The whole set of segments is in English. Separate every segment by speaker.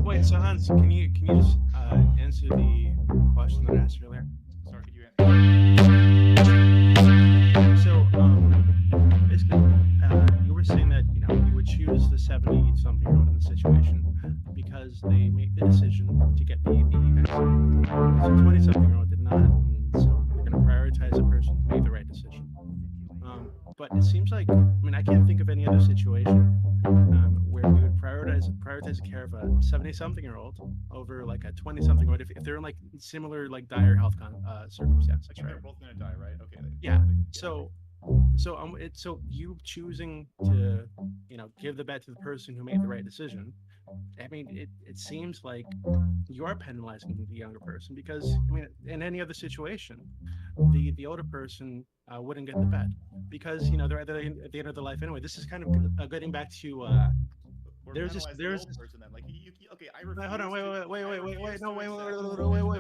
Speaker 1: Wait, so Hans, can you just answer the question that I asked earlier?
Speaker 2: Sorry, could you answer?
Speaker 1: So, basically, you were saying that you would choose the 70-something-year-old in the situation because they made the decision to get the vaccine. So, 20-something-year-old did not, and so you're going to prioritize a person who made the right decision. But it seems like, I can't think of any other situation where we would prioritize the care of a 70-something-year-old over like a 20-something-year-old if they're in like similar like dire health circumstances.
Speaker 2: Like they're both gonna die, right? Okay.
Speaker 1: Yeah. So you choosing to give the bet to the person who made the right decision. It seems like you are penalizing the younger person because in any other situation, the older person wouldn't get the bet because they're at the end of their life anyway. This is kind of getting back to there's this
Speaker 2: person then like okay. I refuse.
Speaker 1: Hold on,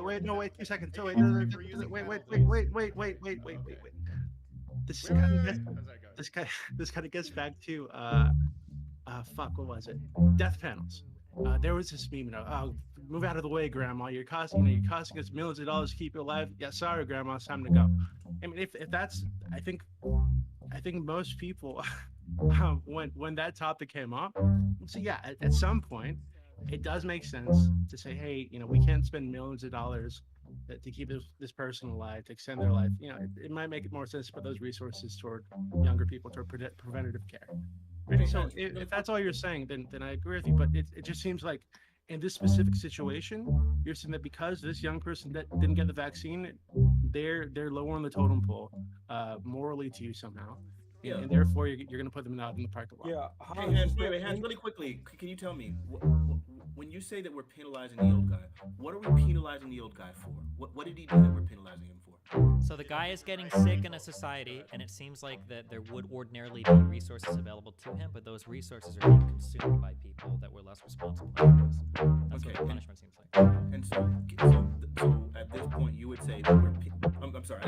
Speaker 1: wait, no, wait, 2 seconds. Wait. This kind of gets back to what was it? Death panels. There was this meme, move out of the way, Grandma. You're costing us millions of dollars to keep you alive. Yeah, sorry, Grandma, it's time to go. If that's, I think most people, when that topic came up, so yeah, at some point, it does make sense to say, hey, we can't spend millions of dollars to keep this person alive, to extend their life. It might make it more sense to put those resources toward younger people, toward preventative care. Right? So if that's all you're saying, then I agree with you. But it just seems like in this specific situation, you're saying that because this young person that didn't get the vaccine, they're lower on the totem pole, morally to you somehow. Yeah. And therefore, you're going to put them out in the parking lot.
Speaker 3: Yeah. Hans, really quickly, can you tell me, when you say that we're penalizing the old guy, what are we penalizing the old guy for? What did he do that we're penalizing him for?
Speaker 4: So the guy is getting sick in a society, and it seems like that there would ordinarily be resources available to him, but those resources are being consumed by people that were less responsible. That's what the punishment seems like.
Speaker 3: And so at this point, you would say that we're. I'm sorry,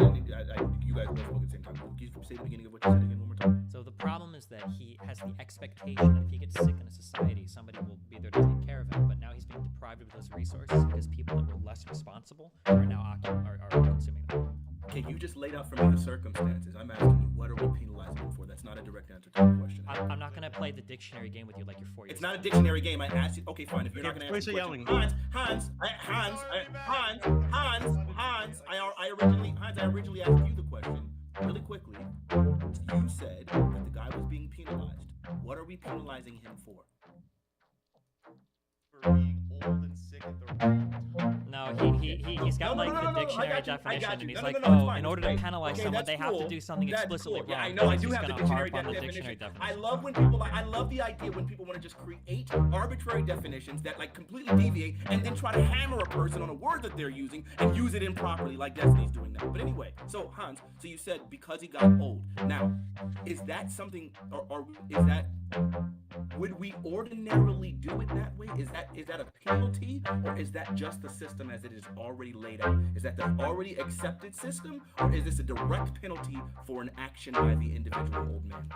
Speaker 3: you guys both spoke at the same time. Can you say the beginning of what you said again one more time?
Speaker 4: So the problem is that he has the expectation that if he gets sick in a society, somebody will be there to take care of him. But now he's being deprived of those resources because people that were less responsible are now are consuming them.
Speaker 3: Okay, you just laid out for me the circumstances. I'm asking you, what are we penalizing him for? That's not a direct answer to the question.
Speaker 4: I'm not going to play the dictionary game with you like you're 4 years
Speaker 3: It's not a dictionary game. I asked you. Okay, fine. If you're not going to answer the question. Hans, I originally asked you the question really quickly. You said that the guy was being penalized. What are we penalizing him for?
Speaker 2: For being old and sick at the wrong time.
Speaker 4: No, he's got the dictionary definition, and he's like, in order to penalize someone, they have to do something explicitly wrong.
Speaker 3: Yeah, I know, I do have the dictionary definition. I love the idea when people want to just create arbitrary definitions that completely deviate and then try to hammer a person on a word that they're using and use it improperly like Destiny's doing now. But anyway, so Hans, you said because he got old. Now, is that something, or is that, would we ordinarily do it that way? Is that a penalty, or is that just the system as it is already laid out? Is that the already accepted system, or is this a direct penalty for an action by the individual old man?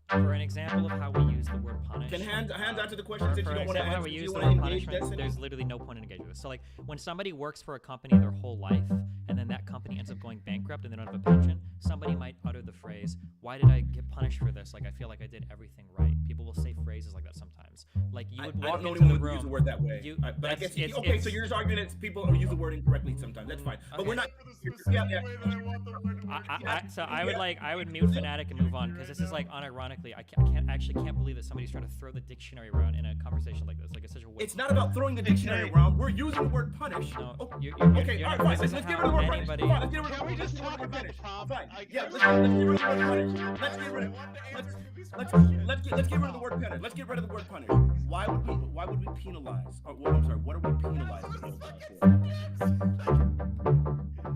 Speaker 4: For an example of how we use the word punish.
Speaker 3: Can Hans answer the questions that you don't want to answer?
Speaker 4: How we use the word punishment, there's literally no point in engaging with. So when somebody works for a company their whole life, and then that company ends up going bankrupt and they don't have a pension, somebody might utter the phrase, why did I get punished for this, like I feel like I did everything right. People will say phrases like that sometimes. Like you would
Speaker 3: I
Speaker 4: walk
Speaker 3: don't
Speaker 4: into
Speaker 3: know
Speaker 4: the
Speaker 3: anyone who use the
Speaker 4: room.
Speaker 3: word that way. But I guess okay. So you're just arguing that people use the word incorrectly sometimes. That's fine. But we're not.
Speaker 2: For the specific
Speaker 3: Yeah, yeah.
Speaker 2: way that I want the word to work.
Speaker 4: So I would mute Fanatic and move on because this is like unironically I can't believe that somebody's trying to throw the dictionary around in a conversation like this. Like it's such a waste.
Speaker 3: It's not about throwing the dictionary around. We're using the word punish.
Speaker 4: No,
Speaker 3: Oh,
Speaker 4: you're
Speaker 3: okay,
Speaker 4: you're
Speaker 3: all
Speaker 4: not
Speaker 3: right, fine.
Speaker 4: this
Speaker 3: Let's
Speaker 4: isn't
Speaker 3: get rid
Speaker 4: how
Speaker 3: of the word punish.
Speaker 4: anybody.
Speaker 3: Fine, let's get rid of
Speaker 5: Can
Speaker 3: the
Speaker 5: we
Speaker 3: word
Speaker 5: just
Speaker 3: punish.
Speaker 5: talk about the prompt?
Speaker 3: Fine.
Speaker 5: I
Speaker 3: Yeah,
Speaker 5: guess.
Speaker 3: let's get rid of the word punish. Let's get rid of the word punish. Let's get rid of the word punish. Why would we penalize? I'm sorry. What are we penalizing the old guy for?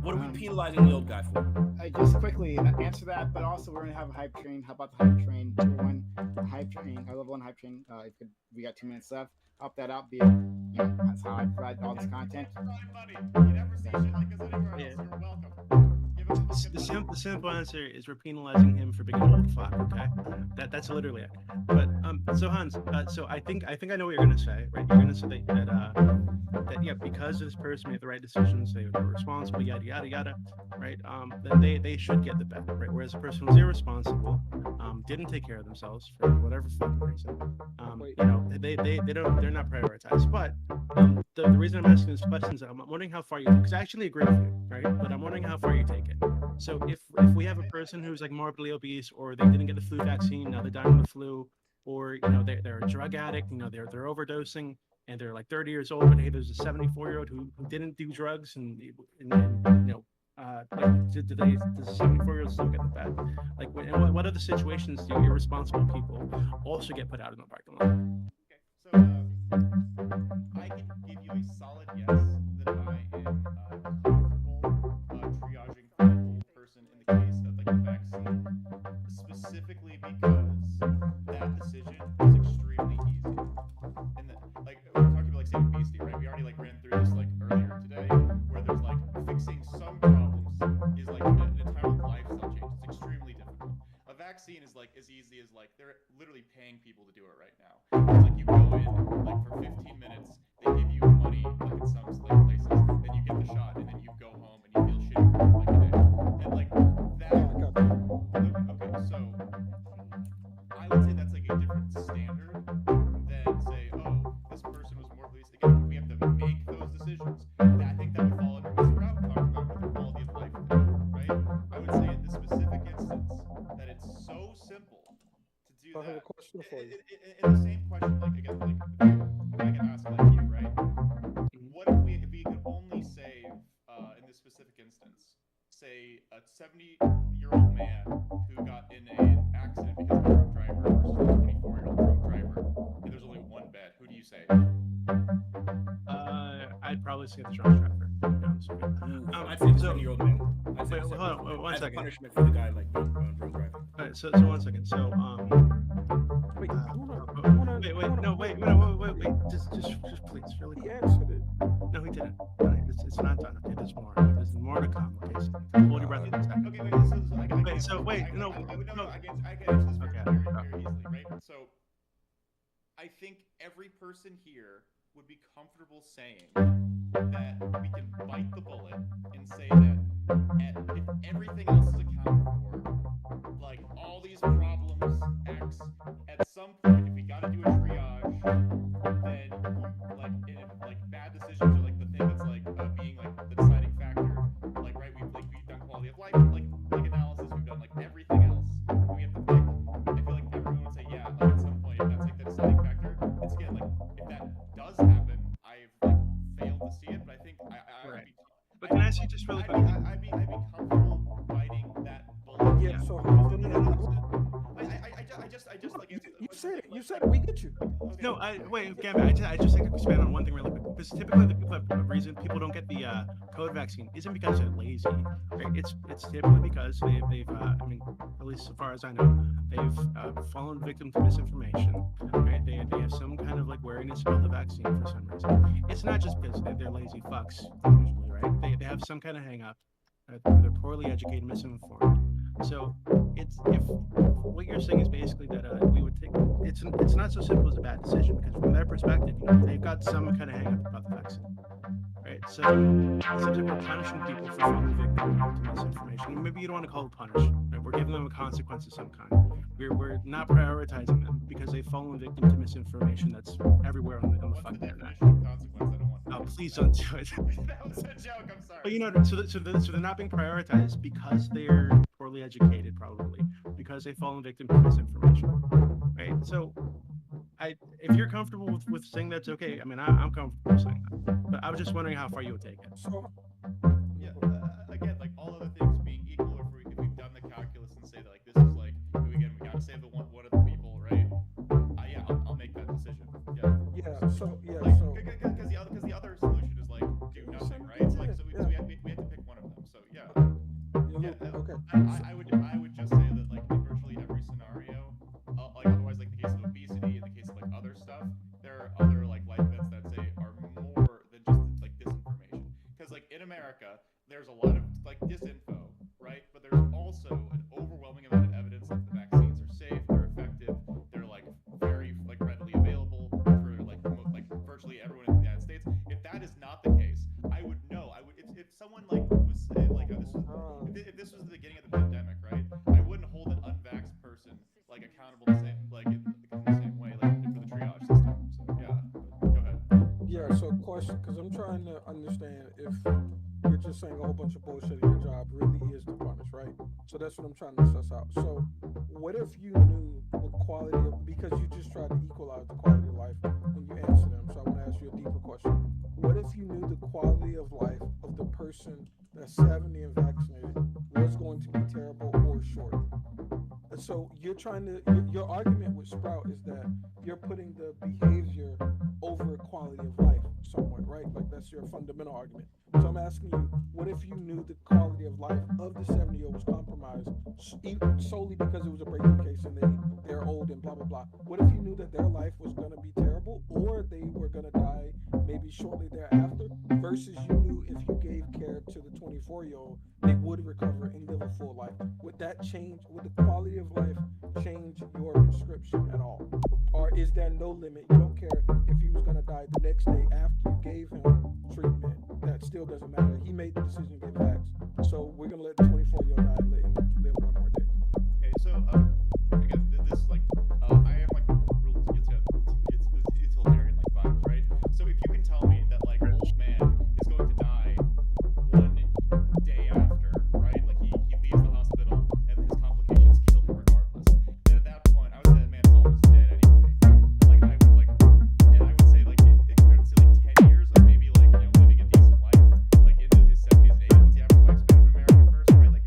Speaker 3: What are we penalizing the old guy for?
Speaker 6: I just quickly answer that, but also we're gonna have a hype train. How about the hype train? Everyone, hype train. I level 1 hype train. We got 2 minutes left. Help that out. That's how I provide all this content.
Speaker 2: You never see shit like this anywhere else. You're welcome. Give him a fucking
Speaker 1: The simple answer is we're penalizing him for being an old fuck. Okay, that's literally it. But so Hans, so I think I know what you're gonna say, right? You're gonna say that yeah, because this person made the right decisions, they were responsible, yada yada yada, right? Then they should get the bet, right? Whereas a person who's irresponsible, didn't take care of themselves for whatever fucking reason, you know, they're not prioritized. But the reason I'm asking these questions, I'm wondering how far you, because I actually agree with you, right? But I'm wondering how far you take it. So if we have a person who's like morbidly obese, or they didn't get the flu vaccine, now they're dying of the flu, or you know they're a drug addict, you know they're overdosing, and they're like 30 years old, but hey, there's a 74-year-old who didn't do drugs, and you know, like, does a 74-year-old still get the bet? Like, what other situations do irresponsible people also get put out in the parking lot?
Speaker 2: Okay, so I can give you a solid yes that I am comfortable triaging for an old person in the case of like the vaccine, specifically because that decision is extremely easy. And like we're talking about like say obesity, right? We already like ran through this like earlier today, where there's like fixing some problems is like an entire lifestyle change. It's extremely difficult. A vaccine is like as easy as like they're literally paying people to do it right now. It's like you go in like for 15 minutes, they give you money like in some like places, then you get the shot, and then you go home and you feel shitty for like a day. And like that. Okay, so I would say that's like a different standard than say, oh, this person was more pleased. Again, we have to make those decisions. I think that would fall under Mr. Route talked about with the quality of life thing, right? I would say in this specific instance that it's so simple to do
Speaker 7: I
Speaker 2: that.
Speaker 7: have a question for you.
Speaker 2: In the same question, like again, like if I can ask like you, right? What if we could only save in this specific instance, say a 70-year-old man who got in an accident because of a drunk driver versus a 24-year-old drunk driver, and there's only one bed, who do you save?
Speaker 1: I'd probably say the drunk driver. To be honest with you.
Speaker 3: I'd say the 70-year-old man. I'd say
Speaker 1: Wait, hold on, one
Speaker 3: as a
Speaker 1: second.
Speaker 3: punishment for the guy like drunk driving.
Speaker 1: All right, so 1 second. So
Speaker 7: Wait,
Speaker 1: wait. Just please, really
Speaker 7: he
Speaker 1: quick.
Speaker 7: answered it.
Speaker 1: No, he didn't. No, it's not done. Okay, there's more. There's more to come. Okay, so hold your breath for a second.
Speaker 2: Okay, wait. So I can
Speaker 1: Wait, so wait,
Speaker 2: I can
Speaker 1: no,
Speaker 2: answer this
Speaker 1: no.
Speaker 2: very,
Speaker 1: Okay.
Speaker 2: very easily, right? So I think every person here would be comfortable saying that we can bite the bullet and say that if everything else is accounted for, like all these problems X, at some point if we gotta do a triage, then like bad decisions are like the thing that's like being like the deciding factor. Like right, we've done quality of life, like analysis, we've done like everything else. We have to pick. I feel like everyone would say yeah, like at some point that's like the deciding factor. It's again like if that does happen, I've like failed to see it, but I think I
Speaker 1: Right.
Speaker 2: would be.
Speaker 1: But can I ask you just really quick?
Speaker 2: I'd be comfortable biting that bullet.
Speaker 7: Yeah, so let me
Speaker 2: I just like
Speaker 7: you said it. You said it. We get you.
Speaker 2: Okay.
Speaker 1: No, wait, Gavin. I just think I could expand on one thing really quick. Because typically the people the reason people don't get the COVID vaccine isn't because they're lazy. Right? It's typically because they've I mean, at least so far as I know, they've fallen victim to misinformation. Right? They have some kind of like wariness about the vaccine for some reason. It's not just because they're lazy fucks usually, right? They have some kind of hang up. They're poorly educated, misinformed. So it's if what you're saying is basically that we would take it's not so simple as a bad decision, because from their perspective, you know, they've got some kind of hang up about the vaccine, right? So it seems like we're punishing people for falling victim to misinformation. maybe you don't want to call it punish. Right? We're giving them a consequence of some kind. We're not prioritizing them because they've fallen victim to misinformation that's everywhere on the
Speaker 2: What's the
Speaker 1: fucking internet.
Speaker 2: definition of consequence? I don't want.
Speaker 1: Oh, please don't do it.
Speaker 2: That was a joke. I'm sorry.
Speaker 1: But you know, so they're not being prioritized because they're poorly educated, probably because they've fallen victim to misinformation, right? So, if you're comfortable with saying that's okay, I mean, I'm comfortable saying that. But I was just wondering how far you would take it.
Speaker 7: So,
Speaker 2: Yeah. Again, like all other things being equal, or if we've done the calculus and say that like this is like again we gotta save the one of the people, right? Yeah, I'll make that decision. Yeah.
Speaker 7: yeah, so, yeah,
Speaker 2: Like,
Speaker 7: so,
Speaker 2: because the other solution is like do nothing, right? It's like so we have to pick one of them. So yeah.
Speaker 7: yeah,
Speaker 2: Yeah,
Speaker 7: okay.
Speaker 2: I would just say that like in virtually every scenario, like otherwise like the case of obesity, in the case of like other stuff, there are other like life events that say are more than just like disinformation. Because like in America, there's a lot of like disinfo, right? But there's also an overwhelming amount of evidence that the vaccines are safe, they're effective, they're like very like readily available for like virtually everyone in the United States. If that is not the case, I would know. I would if someone like was like if this was the beginning of the pandemic, right? I wouldn't hold an unvaxxed person like accountable the same in the same way like for the triage system. So yeah, go ahead.
Speaker 7: Yeah, so question, because I'm trying to understand if you're just saying a whole bunch of bullshit and your job really is to punish, right? So that's what I'm trying to suss out. So what if you knew the quality of, because you just tried to equalize the quality of life when you answer them, so I want to ask you a deeper question. What if you knew the quality of life of the person that's 70 and vaccinated was going to be terrible or short? And so you're trying to, your argument with Sprout is that you're putting the behavior over quality of life somewhat, right? Like that's your fundamental argument. So I'm asking you, what if you knew the quality of life of the 70-year-old was compromised solely because it was a breakthrough case and they're old and blah, blah, blah. What if you knew that their life was going to be terrible or they were going to die maybe shortly thereafter versus you knew if you gave care to the 24-year-old, they would recover and live a full life? Would that change, would the quality of life change your prescription at all? Or is there no limit? You don't care if he was going to die the next day after you gave him treatment. That still doesn't matter. He made the decision to get vaxxed. So we're going to let the 24-year-old die and let him live one more day.
Speaker 2: Okay, so again, this like I am like real utilitarian like vibes, right? So if you can tell me that like old man is going to die one day after, right? Like he leaves the hospital and his complications kill him regardless. Then at that point, I would say that man is almost dead anyway. Like I would say like compared to like 10 years of maybe like living a decent life, like into his 70s and 80s. What's the average lifespan of an American person, right? Like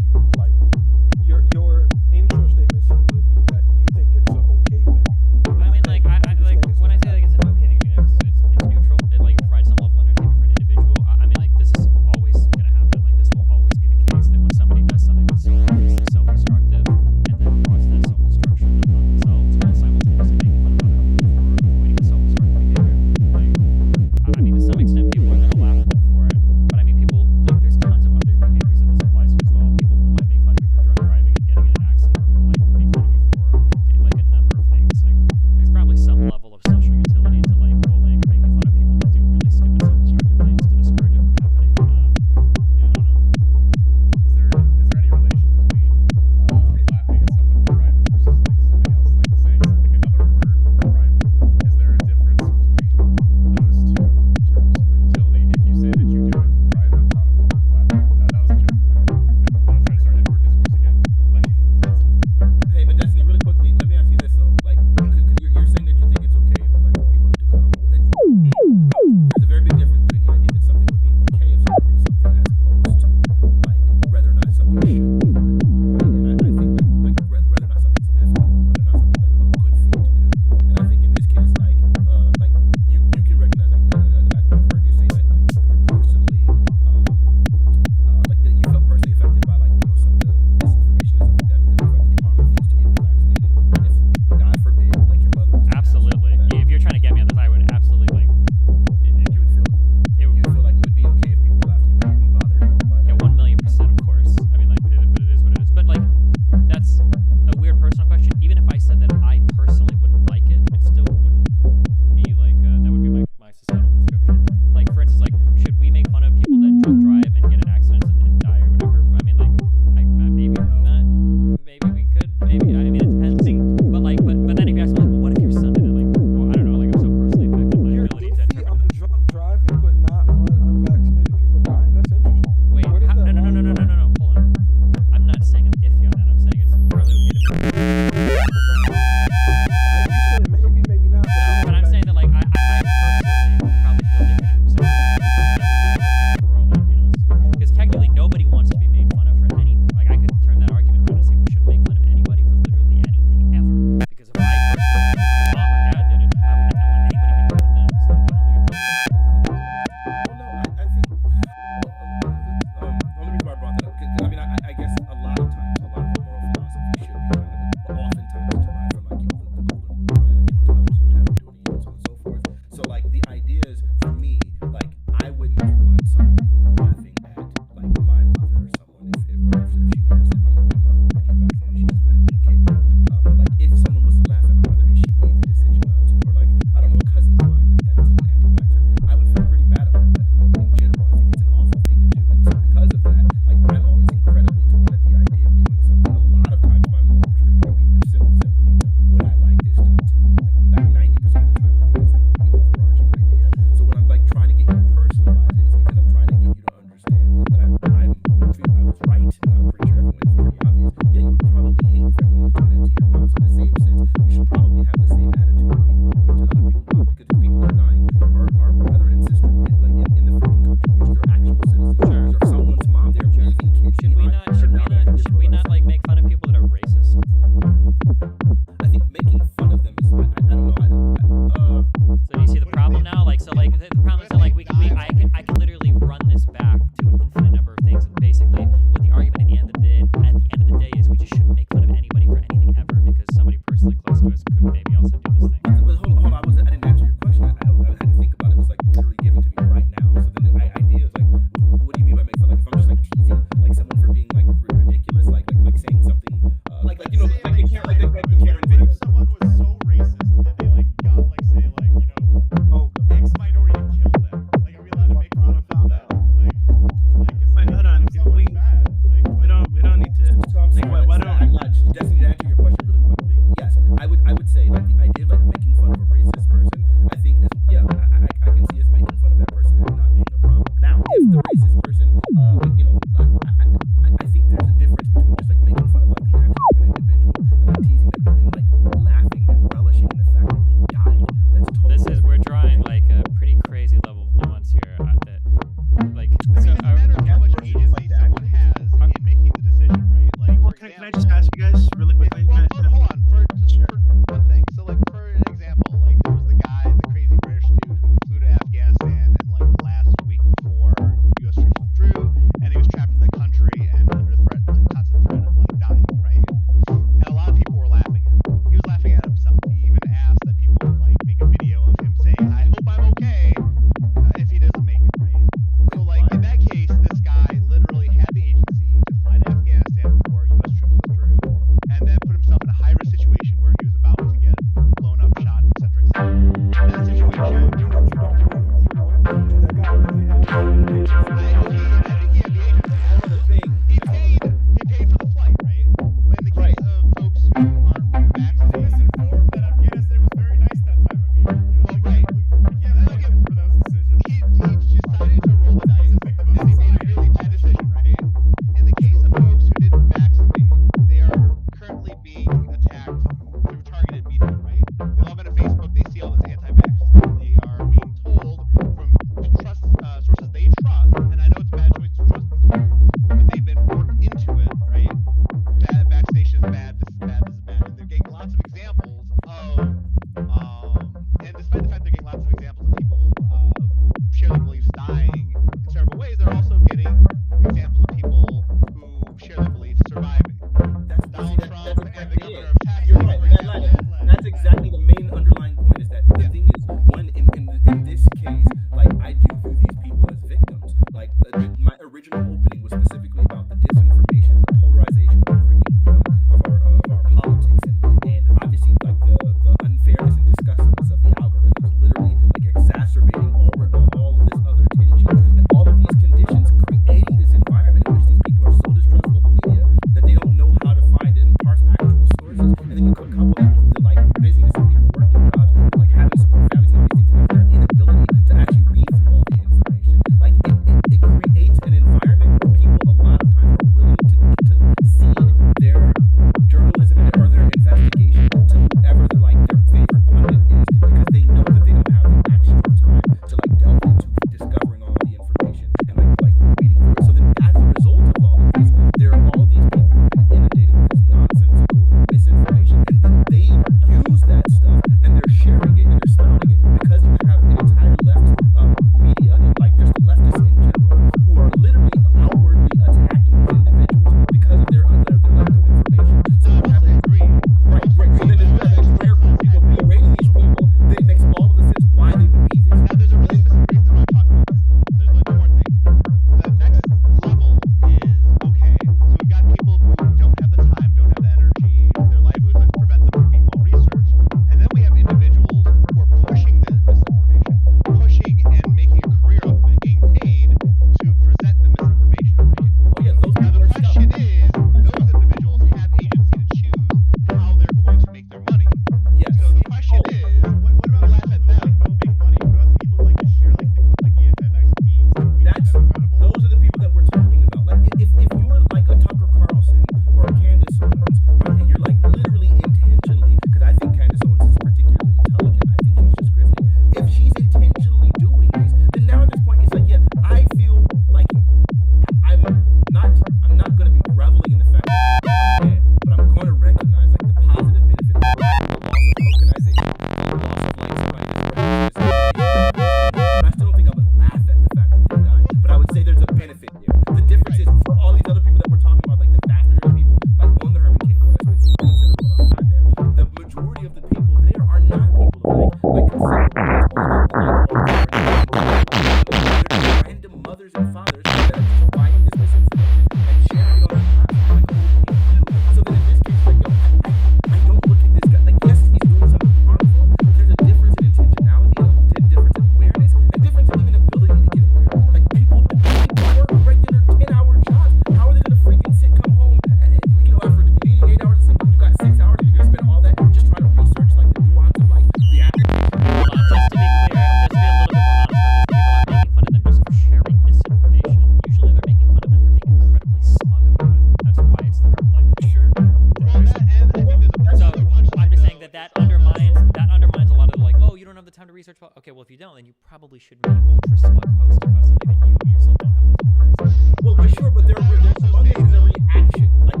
Speaker 4: time to research? Okay, well, if you don't, then you probably shouldn't be ultra smug posting about something that you yourself don't have the time to research.
Speaker 3: Well, sure, but there's smug is a reaction. Like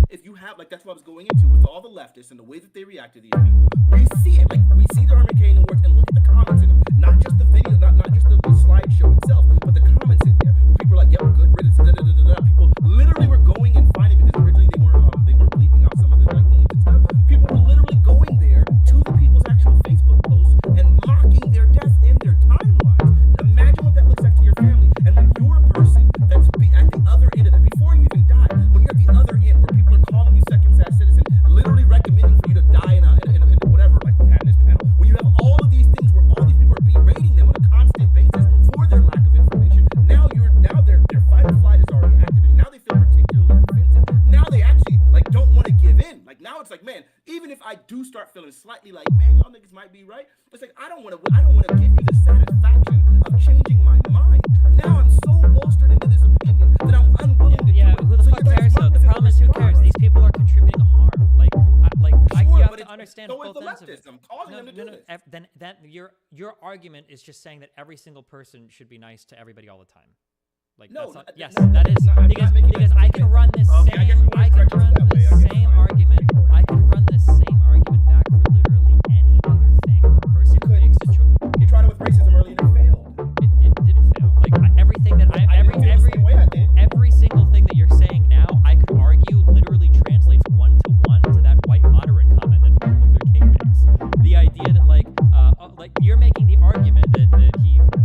Speaker 3: if you have, like, that's what I was going into with all the leftists and the way that they react to these people. We see it. Like, we see the Herman Cain awards and look at the comments in them. Not just the video, not just the slideshow itself, but the comments in there. Where people are like, yep, good riddance, da da da da da. People literally were going and finding, because originally they weren't bleeping out some of the like names and stuff. People were literally going there to the people's actual Facebook posts and mocking their death in their timelines. Imagine what that looks like to your family. And when you're a person that's at the other end of that, before you even die, when you're at the other end where people are calling you second-class citizen, literally recommending for you to die in whatever, like we had in this panel, when you have all of these things where all these people are berating them on a constant basis for their lack of information, now their fight or flight is already activated. Now they feel particularly defensive. Now they actually like don't want to give in. Like now it's like, man, even if I do start feeling slightly like, man, y'all niggas might be right, it's like I don't want to give you the satisfaction of changing my mind. Now I'm so bolstered into this opinion that I'm unwilling to
Speaker 4: Yeah,
Speaker 3: do it.
Speaker 4: who the
Speaker 3: So
Speaker 4: fuck
Speaker 3: you're like,
Speaker 4: cares though?
Speaker 3: fuck
Speaker 4: The
Speaker 3: this,
Speaker 4: problem is, who cares? These people are contributing harm. You have
Speaker 3: but
Speaker 4: to understand
Speaker 3: so is
Speaker 4: both
Speaker 3: the
Speaker 4: ends of it.
Speaker 3: leftists. I'm causing them to do this.
Speaker 4: Then that your argument is just saying that every single person should be nice to everybody all the time. Like
Speaker 3: No,
Speaker 4: that's not,
Speaker 3: no,
Speaker 4: yes,
Speaker 3: no,
Speaker 4: that is
Speaker 3: I'm not making
Speaker 4: because
Speaker 3: that
Speaker 4: I can
Speaker 3: statement.
Speaker 4: run this
Speaker 3: Okay, I guess
Speaker 4: same
Speaker 3: the way correct is that way, I guess.
Speaker 4: same argument. I can run this same argument back for literally any other thing. A person
Speaker 3: You couldn't.
Speaker 4: makes a choice.
Speaker 3: You tried it with racism earlier and it failed.
Speaker 4: It didn't fail. Like everything that
Speaker 3: I didn't feel the same way I did.
Speaker 4: every single thing that you're saying now, I could argue literally translates one to one to that white moderate comment that Martin Luther King makes. The idea that like you're making the argument that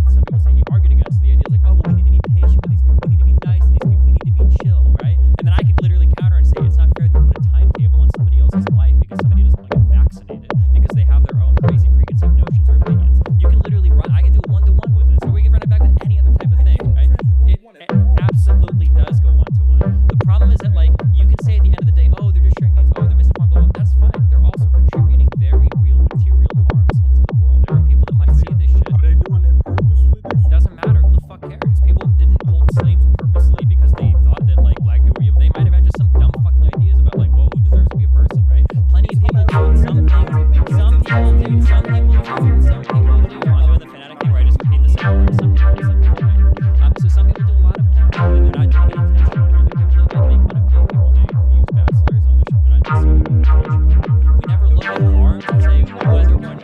Speaker 4: some people say he argued against. The idea is like, oh well, we need to be patient with these people, we need to be nice to these people, we need to be chill, right? And then I could literally counter and say it's not fair that you put a timetable on somebody else's life because somebody doesn't want to get vaccinated because they have their own crazy preconceived notions or opinions. You can literally I can do one-to-one with this, or we can run it back with any other type of thing, right? It absolutely does go one-to-one. The problem is that like you can say at the end of the day, oh, they're just sharing memes, oh, they're misinformed, blah, blah. That's fine. They're also contributing very real material harms into the world. There are people that might see this shit.
Speaker 7: Are they doing it purposely?
Speaker 4: It doesn't matter. Who the fuck cares? People didn't hold slaves purposely because they thought that like black people were evil. They might have had just some dumb fucking ideas about like, whoa, who deserves to be a person, right? Plenty of people do. Some people do. Some people do. Some people do. I'm doing the fanatic thing where I just repeat the same words. Some people do. So some people do a lot of harm and they're not doing it intentionally, right? There are people that make fun of gay people and they use bad slurs on their shit. They're not necessarily doing it intentionally. We never look at harms and say whether one.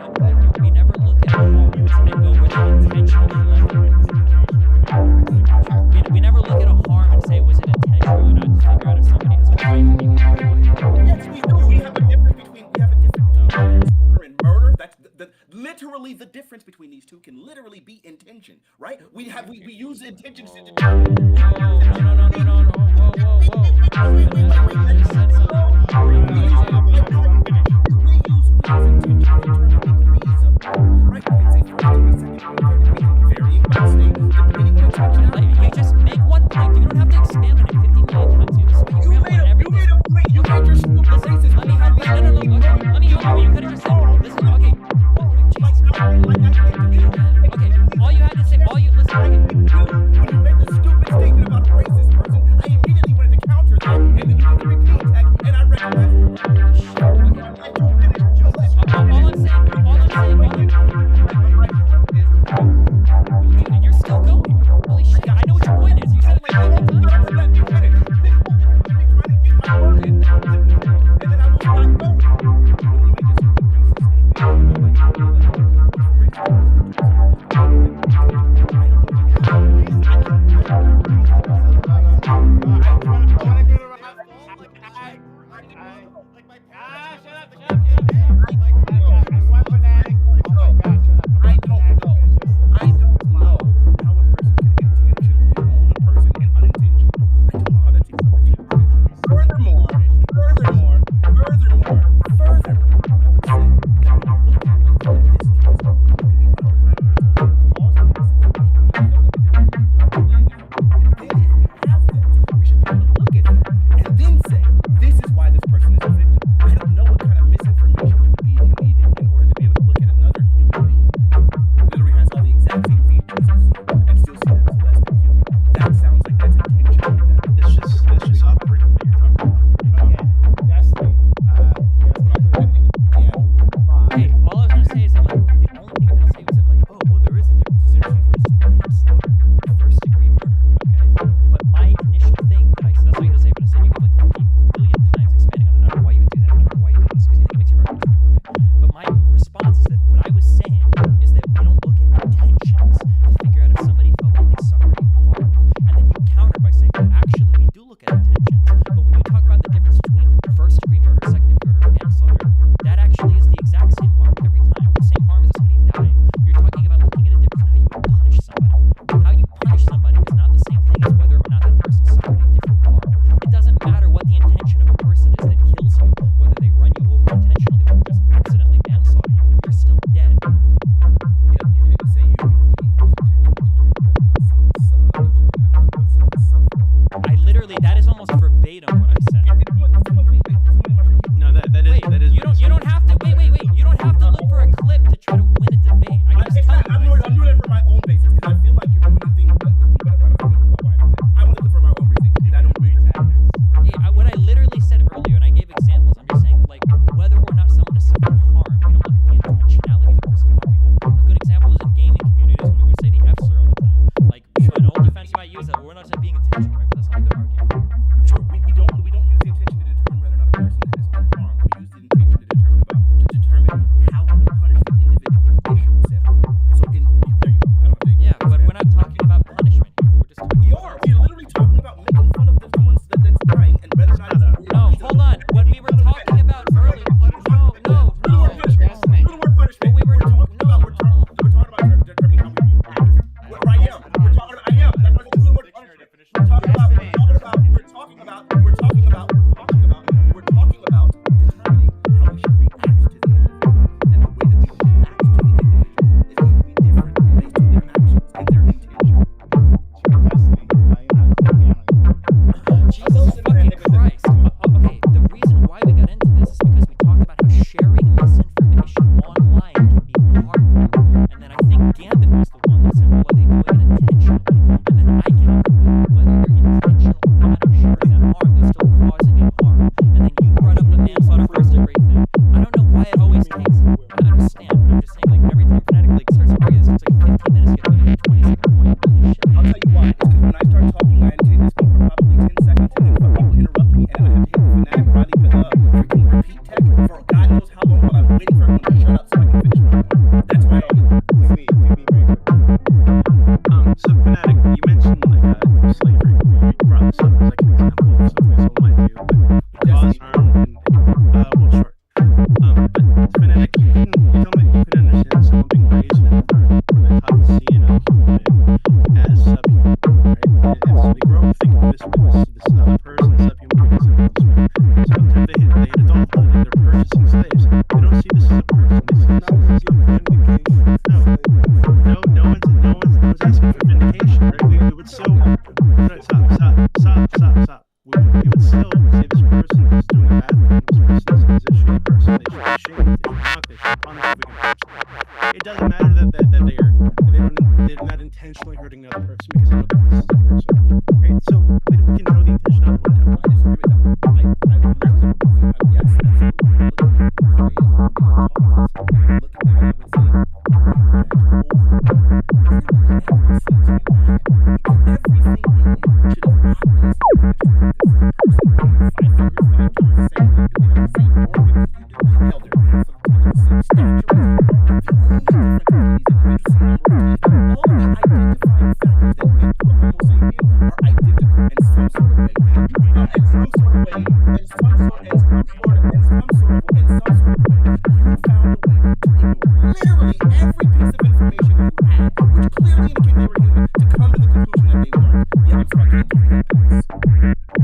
Speaker 4: We never look at harms and go where they intentionally left it. We never look at a harm and say was it intentional or not to figure out if somebody has a right to be harmed.
Speaker 3: Yes, we do. We have a difference between murder and murder. That's literally the difference between these two can literally be intention, right? We use intentions to determine.
Speaker 4: You just make one point. You don't have to expand on it 50 million times. You just
Speaker 3: You made your stupid racist.
Speaker 4: Let me help you. No. Okay, let me help you. You could have just said, this is okay. Okay, all you had to say, listen.
Speaker 3: When you made the stupid statement about a racist person, I immediately went to counter that, and then you did the repeat tech, and I recognized it.
Speaker 4: You're still going. Holy shit, I know what your point is. You said it like 50 times.
Speaker 3: Let me finish. Let me try to get my word in, and then I will not go. I don't know
Speaker 4: was almost verbatim what I said.
Speaker 1: No, that is
Speaker 4: Wait,
Speaker 1: that is.
Speaker 4: you don't have to. Wait. You don't have to look for a clip to try to win a debate. I can just tell you.
Speaker 3: I'm doing it for my own basis because I feel like you're doing the thing. I want to do it for my own reason because I don't really tactics.
Speaker 4: What I literally said earlier, and I gave examples. I'm just saying, like, whether or not someone is suffering harm, we don't look at the intentionality of the person harming them. A good example is in gaming communities when we would say the F slur all the time. Like, an old defense you might use that. We're not saying being intentional, right? But that's not a good argument.
Speaker 3: Sure, we don't use the intention to determine whether or not a person has been harmed. We use the intention to determine how we would punish the individual issue set. So there you go. I don't think.
Speaker 4: Yeah, but we're not talking about punishment here. We're just talking.
Speaker 3: We're literally talking about making fun of someone that's dying and whether or not it's
Speaker 4: No, hold on. What we were talking about earlier. No.
Speaker 3: the word punishment. We're talking about determining how we act. Where I am. We're talking about I am. That's why the word punishment. We're talking about determining how we should react to the individual. It's going to be different and the way that we react to the individual is going to be different based on their actions and their intention.
Speaker 4: Jesus fucking Christ. Okay, the reason why we got into this is because we talked about how sharing misinformation online can be harmful. And then I think Gambit was the one that said, well, are they doing it intentionally? And then I countered with whether they're intentional or not of sharing that harm, they're still causing a harm. And then you brought up the manslaughter first degree thing. I don't know why it always takes, I understand, but I'm just saying, like, every time Fanatic League starts to argue this, it's like 15 minutes to get like a 20-second point. Holy shit.
Speaker 3: I'll tell you why. It's because when I start talking, I intend to speak for probably 10 seconds, and then people interrupt me, and then I have to hit the Fanatic freaking repeat tech for God knows how long while I'm waiting for everyone to shut up so I can finish my point. That's why I always
Speaker 1: So Fanatic, you mentioned like slavery. You brought this up as like an example of something someone might do, but cause harm and well, sure. But Fanatic, you told me you could understand someone being raised in an environment where they're taught to see another human being as subhuman, right? And so they grow up thinking this other person is subhuman because of this, right? So by the time they hit adulthood and they're purchasing slaves, they don't see this as a person. They see this as no one's asking for vindication, right? We would still stop. We would still say this person is doing a bad thing. This person is a shitty person. They should be shamed. They should not. They should be punished. We can punish them. It doesn't matter they're not intentionally hurting another person because they don't think this is a person, right? So we can know the intention of one time.
Speaker 3: I disagree with that. Yes,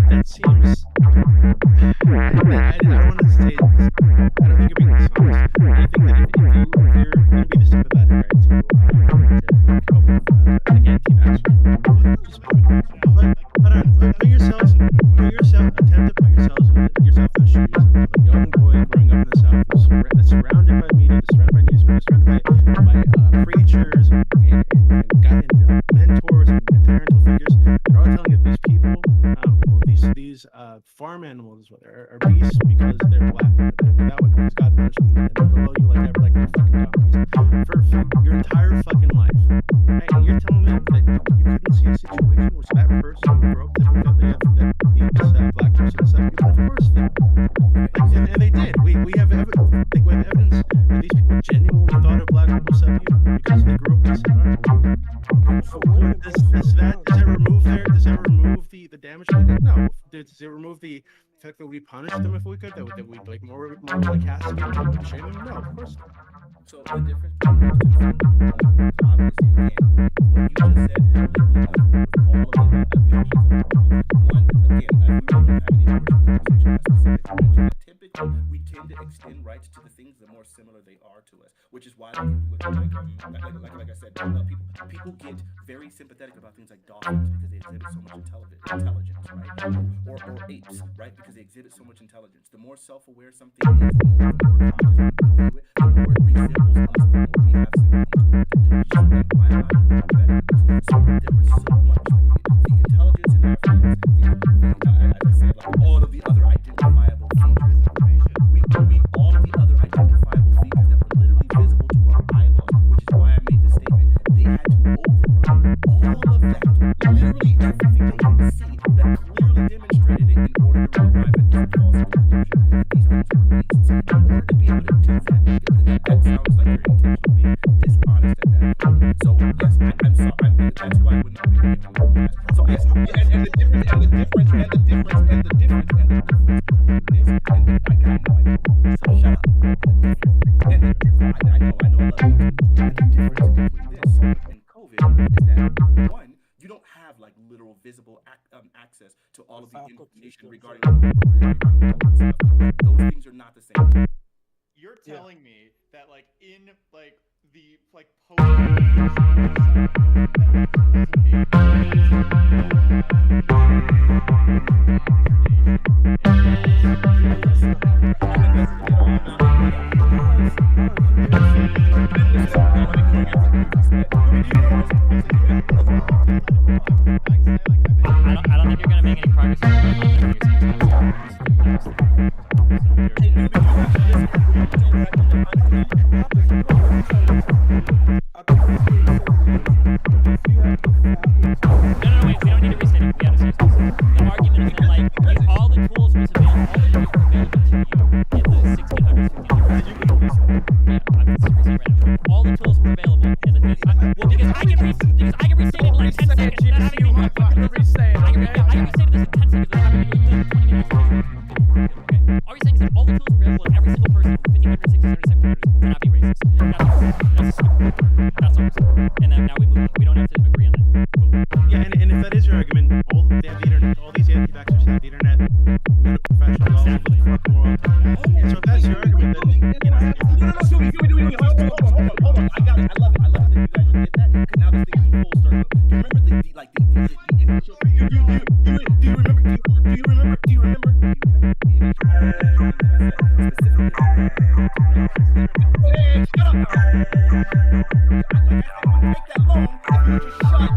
Speaker 1: That seems. I don't want to say. I don't think you're being dishonest. I think that if you're going to be this sympathetic, right, to cope with anti-vaxxers, just put yourselves, attempt to put yourselves in the shoes of a young boy growing up in the South, that's surrounded by media, surrounded by newspapers, surrounded by preachers and mentors and parental figures. They're all telling you these people, these farm animals, are beasts because they're black. They're that way because God punished them and they're below you like they're fucking donkeys for your entire fucking life. Right? And you're telling me that you couldn't see a situation where that person grew up that these black person is like, of course they did. And they did. We have evidence that these people genuinely thought of black people subhuman because they grew up in this environment. Does that remove the damage they did? No. Does it remove the fact that we punish them if we could? That we like more like castigate them and shame them? No, of course not.
Speaker 3: So the difference between those two things, obviously, again, what you just said has literally nothing to do with all of the objections that are wrong. One, again, we were having the abortion conversation, I specifically mentioned that typically we tend to to extend rights to the things, the more similar they are to us. Which is why, like I said, people get very sympathetic about things like dolphins because they exhibit so much intelligence, right? Or apes, right? Because they exhibit so much intelligence. The more self-aware something is, the more conscious we view it, the more it resembles us, the more we have sympathy towards it. Just like biologically competitiveness. So there was so much like the intelligence in Africans, as I said, like all of the other identifiable features. All of the other identifiable features that were literally visible to our eyeballs, which is why I made the statement. They had to override all of that, literally everything they could see that clearly demonstrated it in order to arrive at this false conclusion that these things were beasts. In order to be able to do that sounds like you're intentionally being dishonest at that point. So yes, I'm sorry. That's why I would not be able to do that. So yes, and the difference between this, and I got no idea. So shut up. And the difference, I know a lot. And the difference between this and COVID is that one, you don't have like literal visible access to all of the information regarding COVID stuff. Those things are not the same.
Speaker 2: You're telling me that like in like the like
Speaker 4: I don't think you're gonna make any progress on the No, wait, we don't need to restate it. We understand. The argument is that, like, all the tools was available to you in the 1600s, 1500s. Yeah, I'm just restate right now. All the tools were available in the 1500s. Well, because I can restate it in like 10 seconds. I can restate this in 10 seconds. I'm having to do 20 minutes. Okay? All you're saying is that all the tools were available and every single person from 1500s, 1600s, 1700s cannot be racist. That's all. And then now we move on. We don't have to agree on that.
Speaker 1: Yeah, and if that is your argument, they have the internet. All these anti-vaxxers have the internet. Medical professionals all over the fucking world. And so if that's your argument, then
Speaker 3: Hold on. I got it. I love it that you guys did that. Because now this thing comes full circle. Do you remember the initial? Do you remember? Hey, shut up now. Make that long if you just shut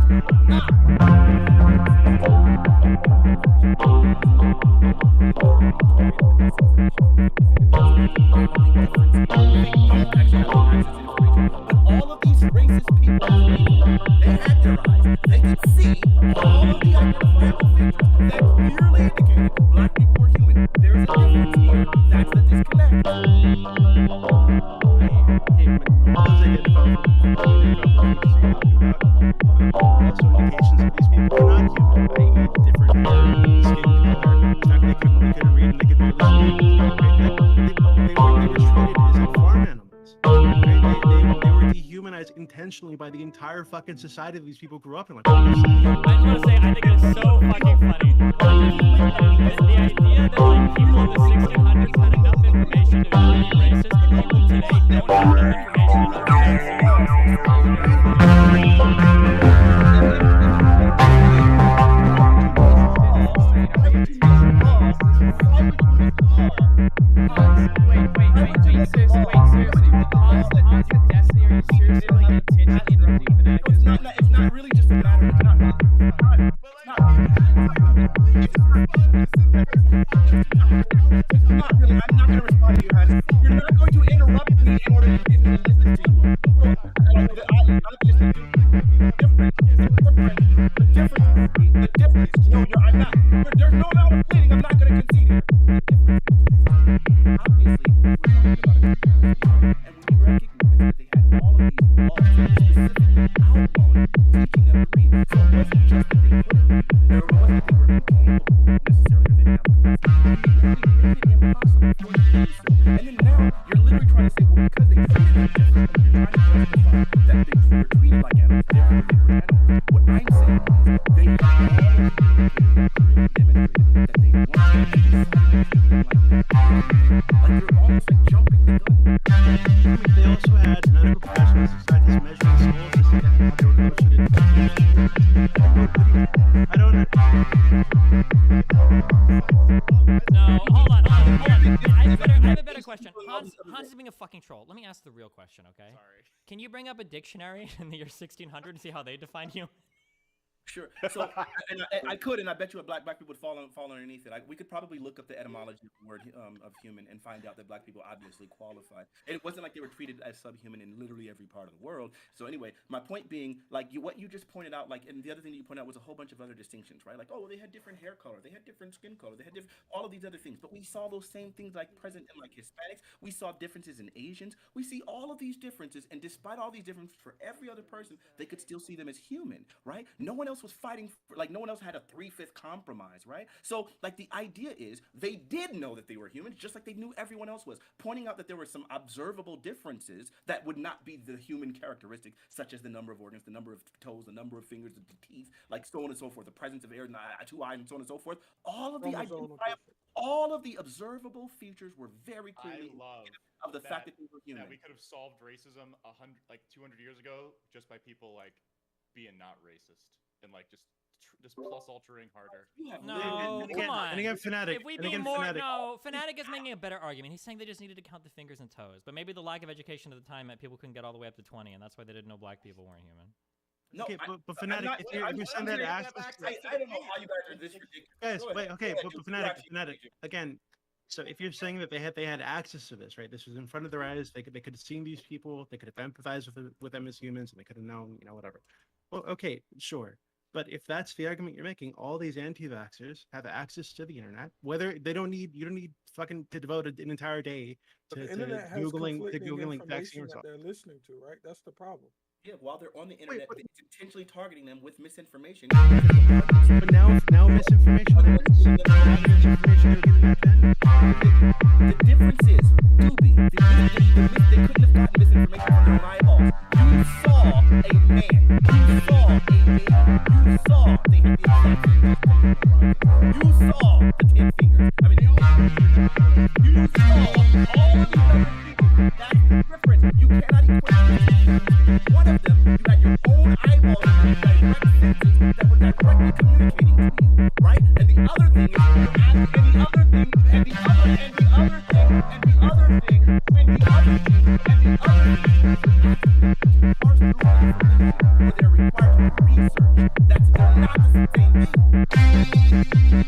Speaker 3: But all of these racist people, they had their eyes. They could see all of the identifiable features that clearly indicated black people were human. There's a difference here. That's the disconnect.
Speaker 1: also indications that these people are not human, i.e. different hair, skin color, the fact they couldn't read and they could barely speak. They were treated as like farm animals. Right? They were dehumanized intentionally by the entire fucking society that these people grew up in. Like,
Speaker 4: I just want to say, I think it's so fucking funny. The idea that like people in the 1600s had enough information to be racist, but people today don't have enough information to It's not really just a matter of I'm not going to respond to you, Hans. You're not going to interrupt me in order to get me to listen to you. The difference. No, I'm not. There's no amount of pleading I'm not going to concede.
Speaker 3: Like you're almost like jumping the gun.
Speaker 1: They also had medical professionals and scientists measuring skulls to see how they were closer to I don't know.
Speaker 4: No, hold on. I have a better question. Hans is being a fucking troll. Let me ask the real question, okay?
Speaker 2: Sorry.
Speaker 4: Can you bring up a dictionary in the year 1600 and see how they define you?
Speaker 3: Sure. So, I could, and I bet you black people would fall underneath it. We could probably look up the etymology of the word of human and find out that black people obviously qualify. And it wasn't like they were treated as subhuman in literally every part of the world. So anyway, my point being, like what you just pointed out, like, and the other thing that you pointed out was a whole bunch of other distinctions, right? Like, oh, well, they had different hair color, they had different skin color, they had all of these other things. But we saw those same things like present in like Hispanics. We saw differences in Asians. We see all of these differences, and despite all these differences for every other person, they could still see them as human, right? No one else was fighting for, like, no one else had a 3/5 compromise, right? So, like, the idea is they did know that they were humans, just like they knew everyone else was, pointing out that there were some observable differences that would not be the human characteristic, such as the number of organs, the number of toes, the number of fingers, the teeth, like so on and so forth, the presence of air, 2 eyes, and so on and so forth. All of the observable features were very clearly of the fact that they were human.
Speaker 2: That we could have solved racism 200 years ago just by people like being not racist and like just plus altering harder.
Speaker 4: No, come on.
Speaker 1: And again, Fanatic.
Speaker 4: If we be more, no, Fanatic is making a better argument. He's saying they just needed to count the fingers and toes, but maybe the lack of education at the time meant people couldn't get all the way up to 20, and that's why they didn't know black people weren't human.
Speaker 3: No,
Speaker 1: okay, but Fanatic, if you're saying that access,
Speaker 3: I don't know how you guys are this ridiculous.
Speaker 1: Guys, wait, okay, but Fanatic, again. So if you're saying that they had access to this, right? This was in front of their eyes. They could have seen these people. They could have empathized with them as humans, and they could have known, whatever. Well, okay, sure. But if that's the argument you're making, all these anti-vaxxers have access to the internet. Whether you don't need fucking to devote an entire day to googling vaccine results.
Speaker 7: They're listening to, right? That's the problem.
Speaker 3: Yeah, while they're on the internet, it's intentionally targeting them with misinformation.
Speaker 1: But now misinformation.
Speaker 3: The difference is, Doobie, they couldn't have gotten misinformation from their own eyeballs. You saw a man. You saw a baby. You saw they had the exact same. You saw the 10 fingers. I mean, you saw all of these other fingers. That's the difference. You cannot equate one of them. You had your own eyeballs and direct senses that were directly communicating to you, right? And the other thing is, and the other thing, and the other thing, and the other thing, and the other thing, and the other thing, and the other thing, parse through information where they're required to research. They're not the same thing.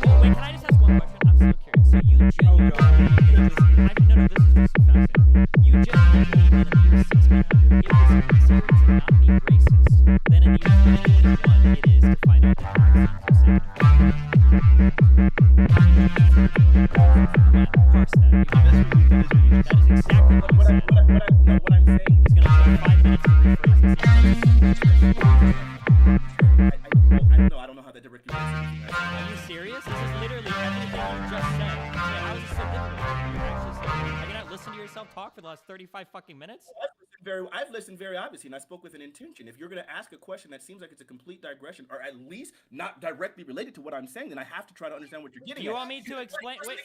Speaker 4: Well, wait, can I just ask one question? I'm so curious. So you genuinely, this is just fascinating. You genuinely believe in the year 1600, it was easier to not be racist than in the year 2021 it is to find out that vaccines are safe. Parse that. That is exactly what you said.
Speaker 3: What I'm saying
Speaker 4: is going to take 5 minutes to rephrase
Speaker 3: I don't know. I don't know how that directly works.
Speaker 4: Are you serious? This is literally everything you just said. How is this so difficult? Have you not listened to yourself talk for the last 35 fucking minutes?
Speaker 3: I've listened very obviously, and I spoke with an intention. If you're going to ask a question that seems like it's a complete digression, or at least not directly related to what I'm saying, then I have to try to understand what you're getting at.
Speaker 4: You want me to explain? Wait.